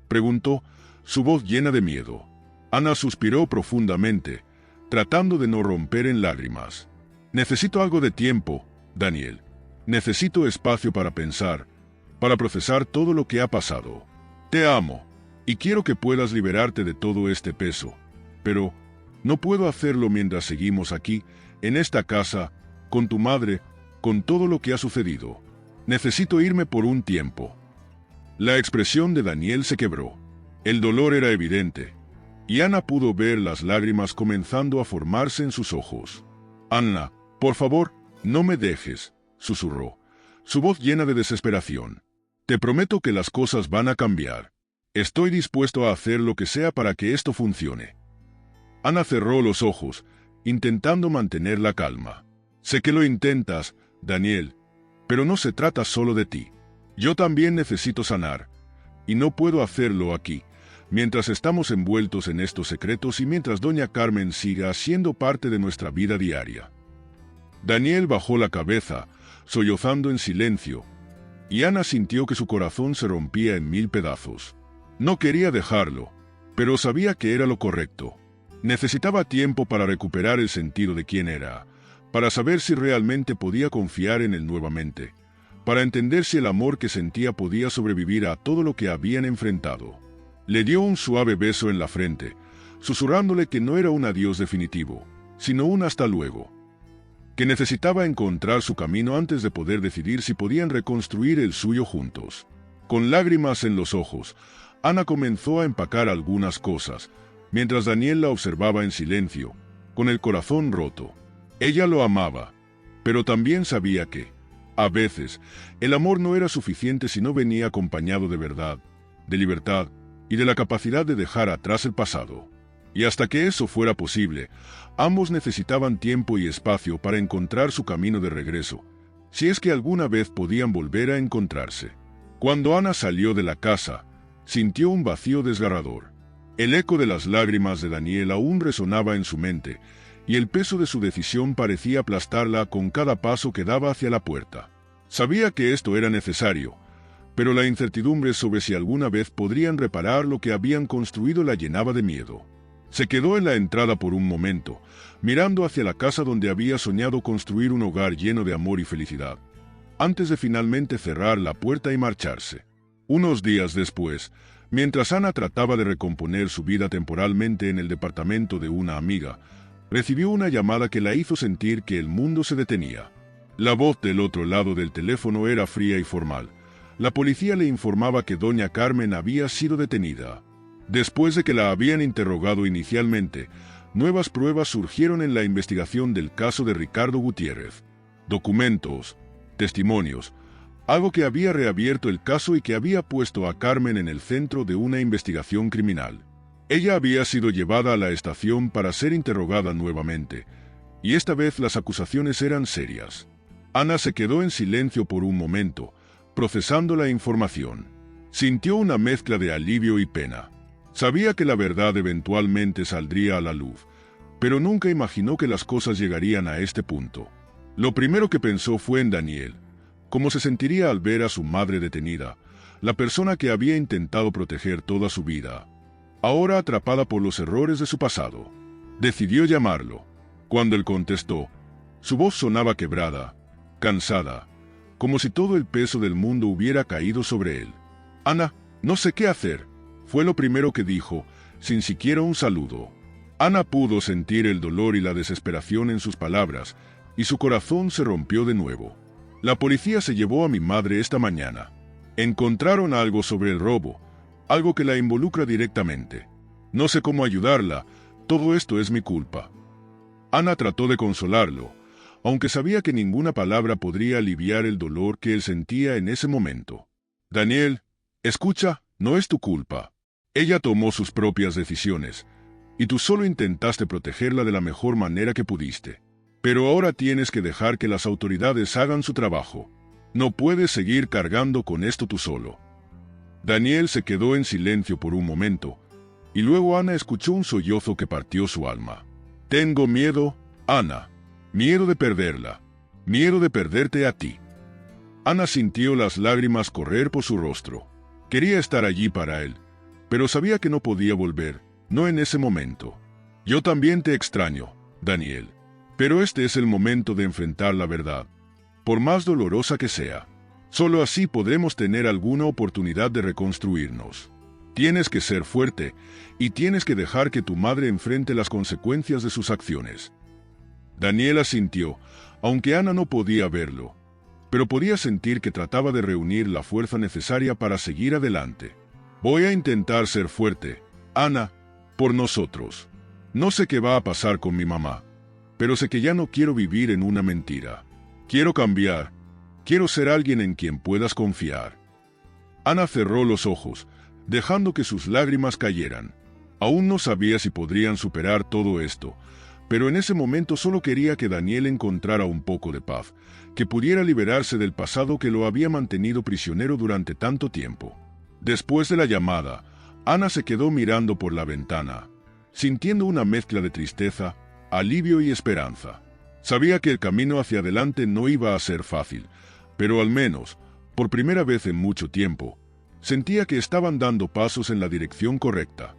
preguntó, su voz llena de miedo. Ana suspiró profundamente, tratando de no romper en lágrimas. Necesito algo de tiempo, Daniel. Necesito espacio para pensar, para procesar todo lo que ha pasado. Te amo, y quiero que puedas liberarte de todo este peso. Pero no puedo hacerlo mientras seguimos aquí, en esta casa, con tu madre, con todo lo que ha sucedido. Necesito irme por un tiempo. La expresión de Daniel se quebró. El dolor era evidente, y Ana pudo ver las lágrimas comenzando a formarse en sus ojos. Ana, por favor, no me dejes, susurró, su voz llena de desesperación. Te prometo que las cosas van a cambiar. Estoy dispuesto a hacer lo que sea para que esto funcione. Ana cerró los ojos, intentando mantener la calma. Sé que lo intentas, Daniel, pero no se trata solo de ti. Yo también necesito sanar, y no puedo hacerlo aquí, mientras estamos envueltos en estos secretos y mientras doña Carmen siga siendo parte de nuestra vida diaria. Daniel bajó la cabeza, sollozando en silencio, y Ana sintió que su corazón se rompía en 1000 pedazos. No quería dejarlo, pero sabía que era lo correcto. Necesitaba tiempo para recuperar el sentido de quién era, para saber si realmente podía confiar en él nuevamente, para entender si el amor que sentía podía sobrevivir a todo lo que habían enfrentado. Le dio un suave beso en la frente, susurrándole que no era un adiós definitivo, sino un hasta luego. Que necesitaba encontrar su camino antes de poder decidir si podían reconstruir el suyo juntos. Con lágrimas en los ojos, Ana comenzó a empacar algunas cosas, mientras Daniel la observaba en silencio, con el corazón roto. Ella lo amaba, pero también sabía que, a veces, el amor no era suficiente si no venía acompañado de verdad, de libertad y de la capacidad de dejar atrás el pasado. Y hasta que eso fuera posible, ambos necesitaban tiempo y espacio para encontrar su camino de regreso, si es que alguna vez podían volver a encontrarse. Cuando Ana salió de la casa, sintió un vacío desgarrador. El eco de las lágrimas de Daniel aún resonaba en su mente, y el peso de su decisión parecía aplastarla con cada paso que daba hacia la puerta. Sabía que esto era necesario, pero la incertidumbre sobre si alguna vez podrían reparar lo que habían construido la llenaba de miedo. Se quedó en la entrada por un momento, mirando hacia la casa donde había soñado construir un hogar lleno de amor y felicidad, antes de finalmente cerrar la puerta y marcharse. Unos días después, mientras Ana trataba de recomponer su vida temporalmente en el departamento de una amiga, recibió una llamada que la hizo sentir que el mundo se detenía. La voz del otro lado del teléfono era fría y formal. La policía le informaba que doña Carmen había sido detenida. Después de que la habían interrogado inicialmente, nuevas pruebas surgieron en la investigación del caso de Ricardo Gutiérrez. Documentos, testimonios, algo que había reabierto el caso y que había puesto a Carmen en el centro de una investigación criminal. Ella había sido llevada a la estación para ser interrogada nuevamente, y esta vez las acusaciones eran serias. Ana se quedó en silencio por un momento, procesando la información. Sintió una mezcla de alivio y pena. Sabía que la verdad eventualmente saldría a la luz, pero nunca imaginó que las cosas llegarían a este punto. Lo primero que pensó fue en Daniel, cómo se sentiría al ver a su madre detenida, la persona que había intentado proteger toda su vida, ahora atrapada por los errores de su pasado. Decidió llamarlo. Cuando él contestó, su voz sonaba quebrada, cansada, como si todo el peso del mundo hubiera caído sobre él. «Ana, no sé qué hacer», fue lo primero que dijo, sin siquiera un saludo. Ana pudo sentir el dolor y la desesperación en sus palabras, y su corazón se rompió de nuevo. «La policía se llevó a mi madre esta mañana. Encontraron algo sobre el robo, algo que la involucra directamente. No sé cómo ayudarla, todo esto es mi culpa». Ana trató de consolarlo, aunque sabía que ninguna palabra podría aliviar el dolor que él sentía en ese momento. «Daniel, escucha, no es tu culpa. Ella tomó sus propias decisiones, y tú solo intentaste protegerla de la mejor manera que pudiste. Pero ahora tienes que dejar que las autoridades hagan su trabajo. No puedes seguir cargando con esto tú solo». Daniel se quedó en silencio por un momento, y luego Ana escuchó un sollozo que partió su alma. «Tengo miedo, Ana. Miedo de perderla. Miedo de perderte a ti». Ana sintió las lágrimas correr por su rostro. Quería estar allí para él, pero sabía que no podía volver, no en ese momento. «Yo también te extraño, Daniel. Pero este es el momento de enfrentar la verdad, por más dolorosa que sea. Solo así podremos tener alguna oportunidad de reconstruirnos. Tienes que ser fuerte, y tienes que dejar que tu madre enfrente las consecuencias de sus acciones». Daniel asintió, aunque Ana no podía verlo, pero podía sentir que trataba de reunir la fuerza necesaria para seguir adelante. «Voy a intentar ser fuerte, Ana, por nosotros. No sé qué va a pasar con mi mamá, pero sé que ya no quiero vivir en una mentira. Quiero cambiar, quiero ser alguien en quien puedas confiar». Ana cerró los ojos, dejando que sus lágrimas cayeran. Aún no sabía si podrían superar todo esto, pero en ese momento solo quería que Daniel encontrara un poco de paz, que pudiera liberarse del pasado que lo había mantenido prisionero durante tanto tiempo. Después de la llamada, Ana se quedó mirando por la ventana, sintiendo una mezcla de tristeza, alivio y esperanza. Sabía que el camino hacia adelante no iba a ser fácil, pero al menos, por primera vez en mucho tiempo, sentía que estaban dando pasos en la dirección correcta.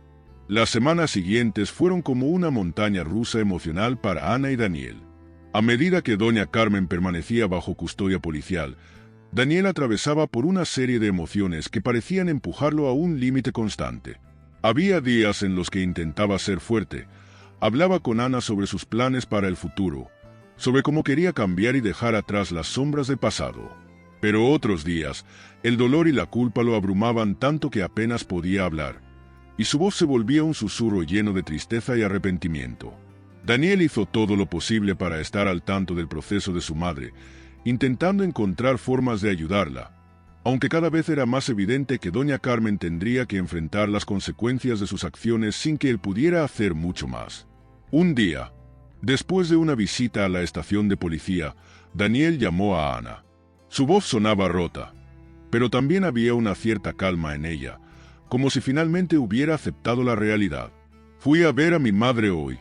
Las semanas siguientes fueron como una montaña rusa emocional para Ana y Daniel. A medida que doña Carmen permanecía bajo custodia policial, Daniel atravesaba por una serie de emociones que parecían empujarlo a un límite constante. Había días en los que intentaba ser fuerte, hablaba con Ana sobre sus planes para el futuro, sobre cómo quería cambiar y dejar atrás las sombras del pasado. Pero otros días, el dolor y la culpa lo abrumaban tanto que apenas podía hablar, y su voz se volvía un susurro lleno de tristeza y arrepentimiento. Daniel hizo todo lo posible para estar al tanto del proceso de su madre, intentando encontrar formas de ayudarla, aunque cada vez era más evidente que doña Carmen tendría que enfrentar las consecuencias de sus acciones sin que él pudiera hacer mucho más. Un día, después de una visita a la estación de policía, Daniel llamó a Ana. Su voz sonaba rota, pero también había una cierta calma en ella, como si finalmente hubiera aceptado la realidad. Fui a ver a mi madre hoy,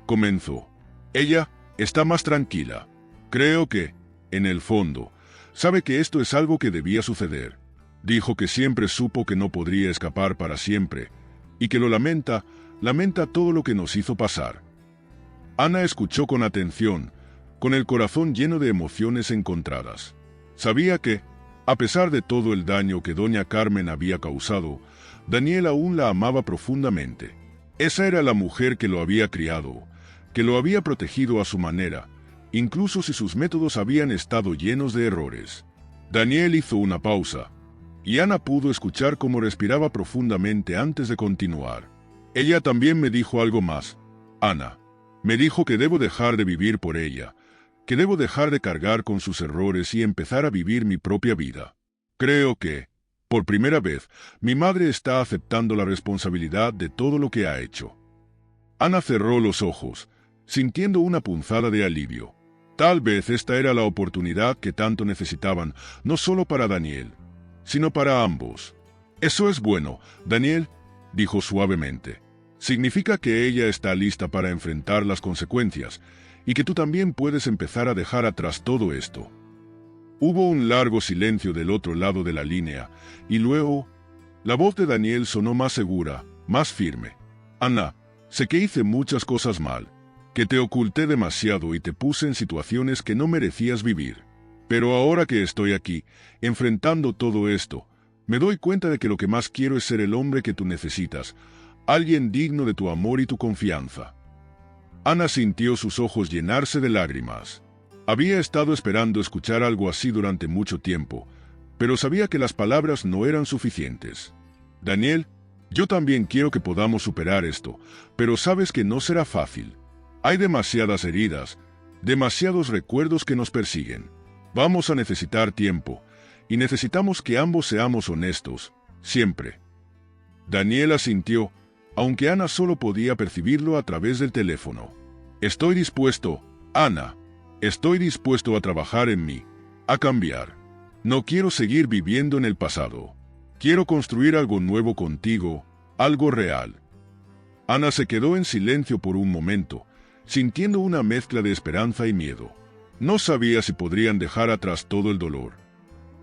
comenzó. Ella está más tranquila. Creo que, en el fondo, sabe que esto es algo que debía suceder. Dijo que siempre supo que no podría escapar para siempre, y que lo lamenta todo lo que nos hizo pasar. Ana escuchó con atención, con el corazón lleno de emociones encontradas. Sabía que, a pesar de todo el daño que doña Carmen había causado, Daniel aún la amaba profundamente. Esa era la mujer que lo había criado, que lo había protegido a su manera, incluso si sus métodos habían estado llenos de errores. Daniel hizo una pausa, y Ana pudo escuchar cómo respiraba profundamente antes de continuar. Ella también me dijo algo más, Ana. Me dijo que debo dejar de vivir por ella, que debo dejar de cargar con sus errores y empezar a vivir mi propia vida. Creo que, por primera vez, mi madre está aceptando la responsabilidad de todo lo que ha hecho. Ana cerró los ojos, sintiendo una punzada de alivio. Tal vez esta era la oportunidad que tanto necesitaban, no solo para Daniel, sino para ambos. Eso es bueno, Daniel, dijo suavemente. Significa que ella está lista para enfrentar las consecuencias, y que tú también puedes empezar a dejar atrás todo esto. Hubo un largo silencio del otro lado de la línea, y luego, la voz de Daniel sonó más segura, más firme. Ana, sé que hice muchas cosas mal, que te oculté demasiado y te puse en situaciones que no merecías vivir. Pero ahora que estoy aquí, enfrentando todo esto, me doy cuenta de que lo que más quiero es ser el hombre que tú necesitas, alguien digno de tu amor y tu confianza. Ana sintió sus ojos llenarse de lágrimas. Había estado esperando escuchar algo así durante mucho tiempo, pero sabía que las palabras no eran suficientes. Daniel, yo también quiero que podamos superar esto, pero sabes que no será fácil. Hay demasiadas heridas, demasiados recuerdos que nos persiguen. Vamos a necesitar tiempo, y necesitamos que ambos seamos honestos, siempre. Daniel asintió, aunque Ana solo podía percibirlo a través del teléfono. Estoy dispuesto, Ana. Estoy dispuesto a trabajar en mí, a cambiar. No quiero seguir viviendo en el pasado. Quiero construir algo nuevo contigo, algo real. Ana se quedó en silencio por un momento, sintiendo una mezcla de esperanza y miedo. No sabía si podrían dejar atrás todo el dolor.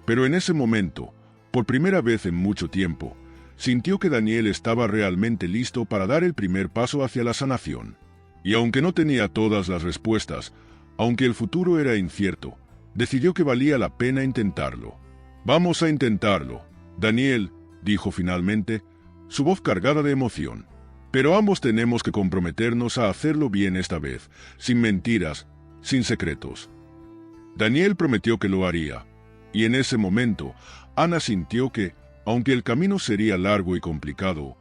Pero en ese momento, por primera vez en mucho tiempo, sintió que Daniel estaba realmente listo para dar el primer paso hacia la sanación. Y aunque no tenía todas las respuestas, aunque el futuro era incierto, decidió que valía la pena intentarlo. Vamos a intentarlo, Daniel, dijo finalmente, su voz cargada de emoción. Pero ambos tenemos que comprometernos a hacerlo bien esta vez, sin mentiras, sin secretos. Daniel prometió que lo haría, y en ese momento, Ana sintió que, aunque el camino sería largo y complicado,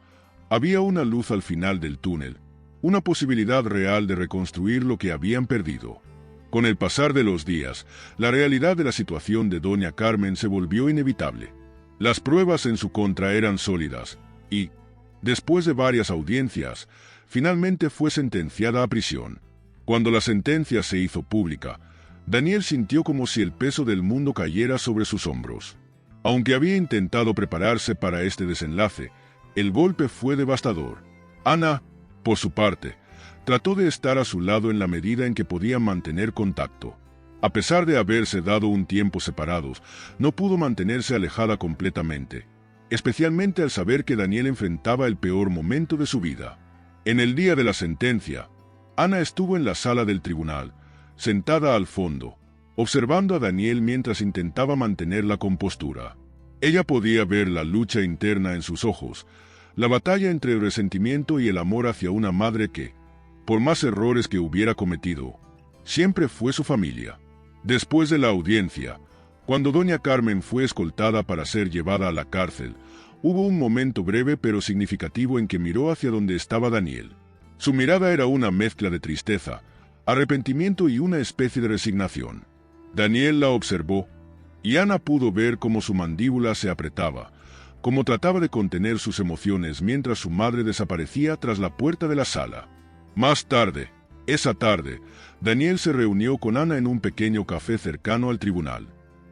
había una luz al final del túnel, una posibilidad real de reconstruir lo que habían perdido. Con el pasar de los días, la realidad de la situación de doña Carmen se volvió inevitable. Las pruebas en su contra eran sólidas, y, después de varias audiencias, finalmente fue sentenciada a prisión. Cuando la sentencia se hizo pública, Daniel sintió como si el peso del mundo cayera sobre sus hombros. Aunque había intentado prepararse para este desenlace, el golpe fue devastador. Ana, por su parte, trató de estar a su lado en la medida en que podían mantener contacto. A pesar de haberse dado un tiempo separados, no pudo mantenerse alejada completamente, especialmente al saber que Daniel enfrentaba el peor momento de su vida. En el día de la sentencia, Ana estuvo en la sala del tribunal, sentada al fondo, observando a Daniel mientras intentaba mantener la compostura. Ella podía ver la lucha interna en sus ojos, la batalla entre el resentimiento y el amor hacia una madre que, por más errores que hubiera cometido, siempre fue su familia. Después de la audiencia, cuando doña Carmen fue escoltada para ser llevada a la cárcel, hubo un momento breve pero significativo en que miró hacia donde estaba Daniel. Su mirada era una mezcla de tristeza, arrepentimiento y una especie de resignación. Daniel la observó, y Ana pudo ver cómo su mandíbula se apretaba, cómo trataba de contener sus emociones mientras su madre desaparecía tras la puerta de la sala. Más tarde, esa tarde, Daniel se reunió con Ana en un pequeño café cercano al tribunal.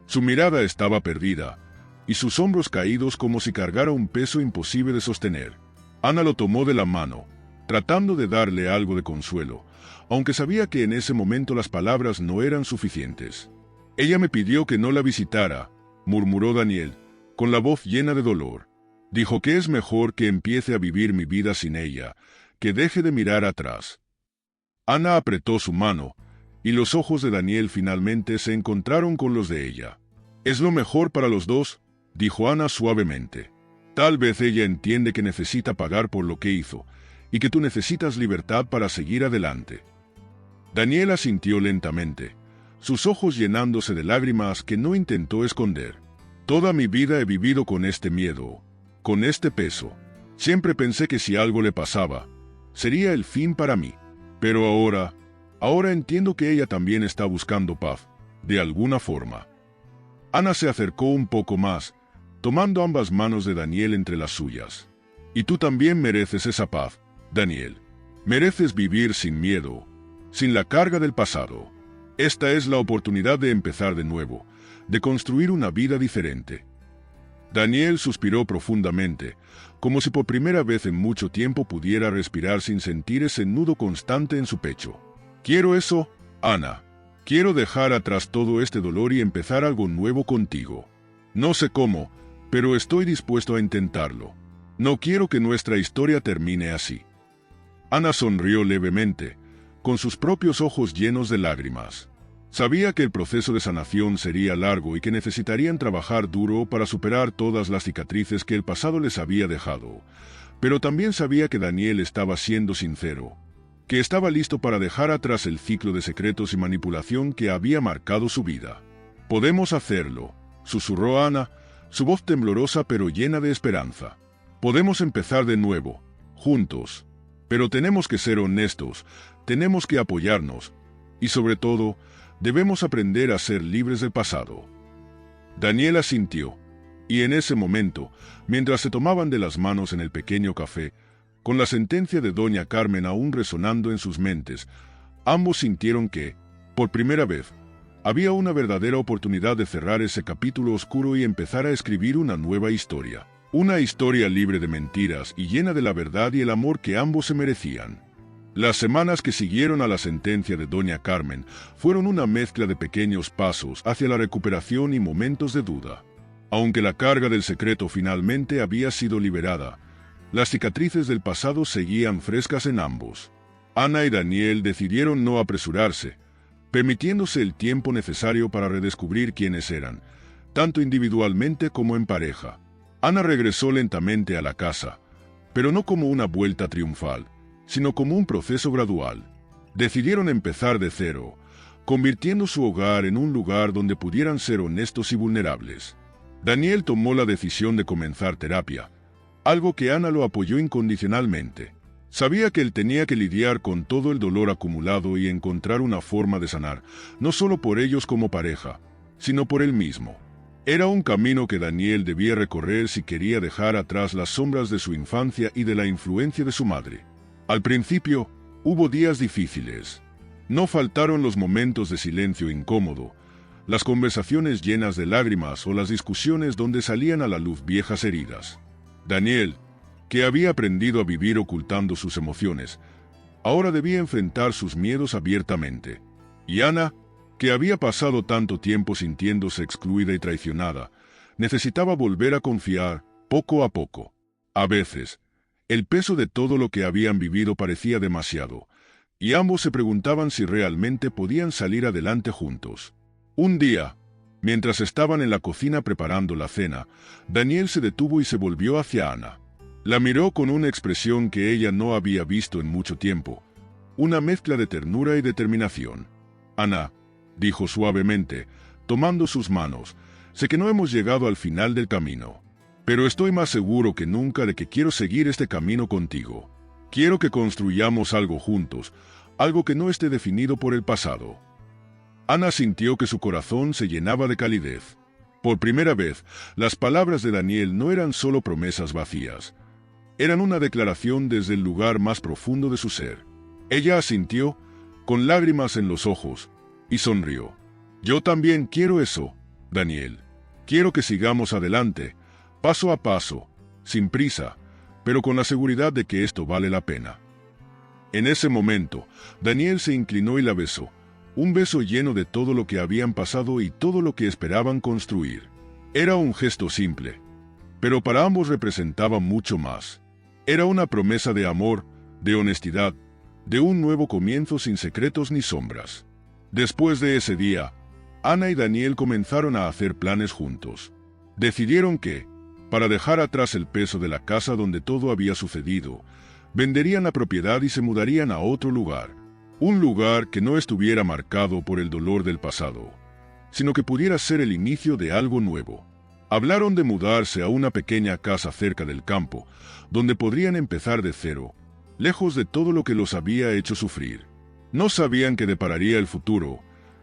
Su mirada estaba perdida, y sus hombros caídos como si cargara un peso imposible de sostener. Ana lo tomó de la mano, tratando de darle algo de consuelo, aunque sabía que en ese momento las palabras no eran suficientes. Ella me pidió que no la visitara, murmuró Daniel, con la voz llena de dolor. Dijo que es mejor que empiece a vivir mi vida sin ella, que deje de mirar atrás. Ana apretó su mano, y los ojos de Daniel finalmente se encontraron con los de ella. «Es lo mejor para los dos», dijo Ana suavemente. «Tal vez ella entiende que necesita pagar por lo que hizo, y que tú necesitas libertad para seguir adelante». Daniel asintió lentamente, sus ojos llenándose de lágrimas que no intentó esconder. «Toda mi vida he vivido con este miedo, con este peso. Siempre pensé que si algo le pasaba, sería el fin para mí. Pero ahora entiendo que ella también está buscando paz, de alguna forma». Ana se acercó un poco más, tomando ambas manos de Daniel entre las suyas. «Y tú también mereces esa paz, Daniel. Mereces vivir sin miedo, sin la carga del pasado. Esta es la oportunidad de empezar de nuevo, de construir una vida diferente». Daniel suspiró profundamente, como si por primera vez en mucho tiempo pudiera respirar sin sentir ese nudo constante en su pecho. «Quiero eso, Ana. Quiero dejar atrás todo este dolor y empezar algo nuevo contigo. No sé cómo, pero estoy dispuesto a intentarlo. No quiero que nuestra historia termine así». Ana sonrió levemente, con sus propios ojos llenos de lágrimas. Sabía que el proceso de sanación sería largo y que necesitarían trabajar duro para superar todas las cicatrices que el pasado les había dejado, pero también sabía que Daniel estaba siendo sincero, que estaba listo para dejar atrás el ciclo de secretos y manipulación que había marcado su vida. «Podemos hacerlo», susurró Ana, su voz temblorosa pero llena de esperanza. «Podemos empezar de nuevo, juntos. Pero tenemos que ser honestos, tenemos que apoyarnos, y sobre todo, debemos aprender a ser libres del pasado». Daniel asintió, y en ese momento, mientras se tomaban de las manos en el pequeño café, con la sentencia de doña Carmen aún resonando en sus mentes, ambos sintieron que, por primera vez, había una verdadera oportunidad de cerrar ese capítulo oscuro y empezar a escribir una nueva historia. Una historia libre de mentiras y llena de la verdad y el amor que ambos se merecían. Las semanas que siguieron a la sentencia de doña Carmen fueron una mezcla de pequeños pasos hacia la recuperación y momentos de duda. Aunque la carga del secreto finalmente había sido liberada, las cicatrices del pasado seguían frescas en ambos. Ana y Daniel decidieron no apresurarse, permitiéndose el tiempo necesario para redescubrir quiénes eran, tanto individualmente como en pareja. Ana regresó lentamente a la casa, pero no como una vuelta triunfal, sino como un proceso gradual. Decidieron empezar de cero, convirtiendo su hogar en un lugar donde pudieran ser honestos y vulnerables. Daniel tomó la decisión de comenzar terapia, algo que Ana lo apoyó incondicionalmente. Sabía que él tenía que lidiar con todo el dolor acumulado y encontrar una forma de sanar, no solo por ellos como pareja, sino por él mismo. Era un camino que Daniel debía recorrer si quería dejar atrás las sombras de su infancia y de la influencia de su madre. Al principio, hubo días difíciles. No faltaron los momentos de silencio incómodo, las conversaciones llenas de lágrimas o las discusiones donde salían a la luz viejas heridas. Daniel, que había aprendido a vivir ocultando sus emociones, ahora debía enfrentar sus miedos abiertamente. Y Ana, que había pasado tanto tiempo sintiéndose excluida y traicionada, necesitaba volver a confiar poco a poco. A veces, el peso de todo lo que habían vivido parecía demasiado, y ambos se preguntaban si realmente podían salir adelante juntos. Un día, mientras estaban en la cocina preparando la cena, Daniel se detuvo y se volvió hacia Ana. La miró con una expresión que ella no había visto en mucho tiempo, una mezcla de ternura y determinación. «Ana», dijo suavemente, tomando sus manos, «sé que no hemos llegado al final del camino, pero estoy más seguro que nunca de que quiero seguir este camino contigo. Quiero que construyamos algo juntos, algo que no esté definido por el pasado». Ana sintió que su corazón se llenaba de calidez. Por primera vez, las palabras de Daniel no eran solo promesas vacías. Eran una declaración desde el lugar más profundo de su ser. Ella asintió, con lágrimas en los ojos, y sonrió. «Yo también quiero eso», Daniel, quiero que sigamos adelante, paso a paso, sin prisa, pero con la seguridad de que esto vale la pena. En ese momento, Daniel se inclinó y la besó, un beso lleno de todo lo que habían pasado y todo lo que esperaban construir. Era un gesto simple, pero para ambos representaba mucho más. Era una promesa de amor, de honestidad, de un nuevo comienzo sin secretos ni sombras. Después de ese día, Ana y Daniel comenzaron a hacer planes juntos. Decidieron que, para dejar atrás el peso de la casa donde todo había sucedido, venderían la propiedad y se mudarían a otro lugar. Un lugar que no estuviera marcado por el dolor del pasado, sino que pudiera ser el inicio de algo nuevo. Hablaron de mudarse a una pequeña casa cerca del campo, donde podrían empezar de cero, lejos de todo lo que los había hecho sufrir. No sabían qué depararía el futuro,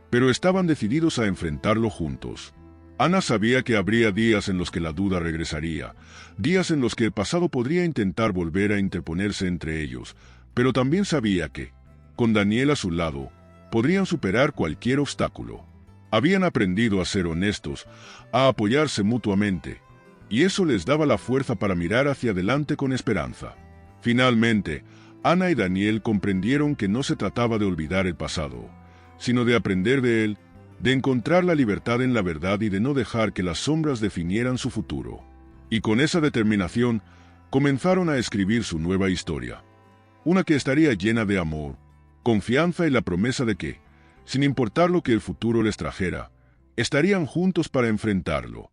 pero estaban decididos a enfrentarlo juntos. Ana sabía que habría días en los que la duda regresaría, días en los que el pasado podría intentar volver a interponerse entre ellos, pero también sabía que, con Daniel a su lado, podrían superar cualquier obstáculo. Habían aprendido a ser honestos, a apoyarse mutuamente, y eso les daba la fuerza para mirar hacia adelante con esperanza. Finalmente, Ana y Daniel comprendieron que no se trataba de olvidar el pasado, sino de aprender de él, de encontrar la libertad en la verdad y de no dejar que las sombras definieran su futuro. Y con esa determinación, comenzaron a escribir su nueva historia. Una que estaría llena de amor, confianza y la promesa de que, sin importar lo que el futuro les trajera, estarían juntos para enfrentarlo.